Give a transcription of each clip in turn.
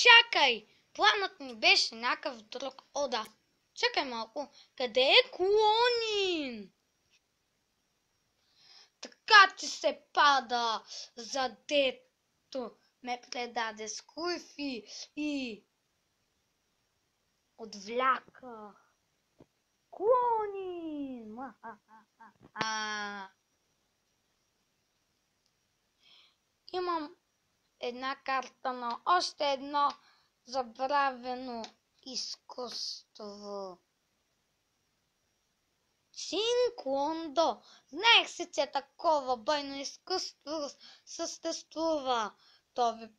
Чакай! Планът ни беше някакъв друг. О, да. Чакай малко. Къде е Клонин? Така че се пада, задето ме предаде с Куйфи и отвляка. Клонин! Имам една карта на още едно забравено изкуство. Синклондо. Знаех си, че такова бойно изкуство съществува. То ви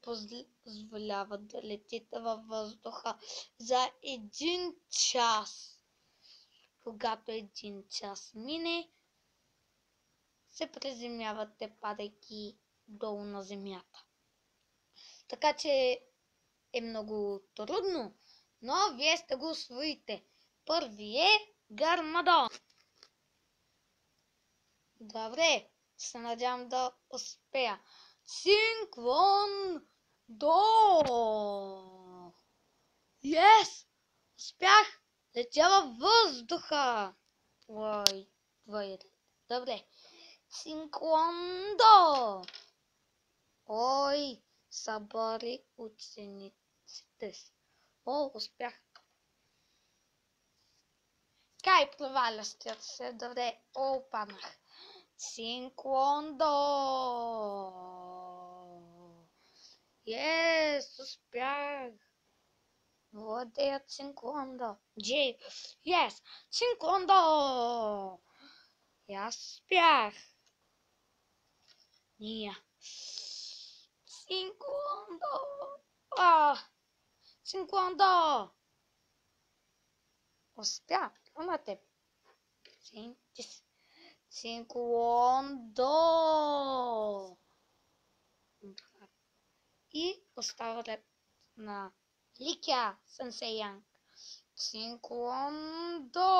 позволява да летите във въздуха за 1 час. Когато 1 час мине, се приземявате, падайки долу на земята. Така че е много трудно, но вие сте го усвоите. Първи е Гармадон. Добре, се надявам да успея. Синклондо! Yes! Успях! Летя във въздуха! Ой, добре. Синклондо! Ой, събори учениците си. О, успях. Кай, провалящият се. Добре, паднах. Синклондо! Yes, успях. Молодец, Синклондо. Джей, yes, Синклондо! Аз успях. Ния. Синклондо! Синклондо! Успя, на теб. Синклондо! И остава ред на Ликя Сенсей Янг. Синклондо!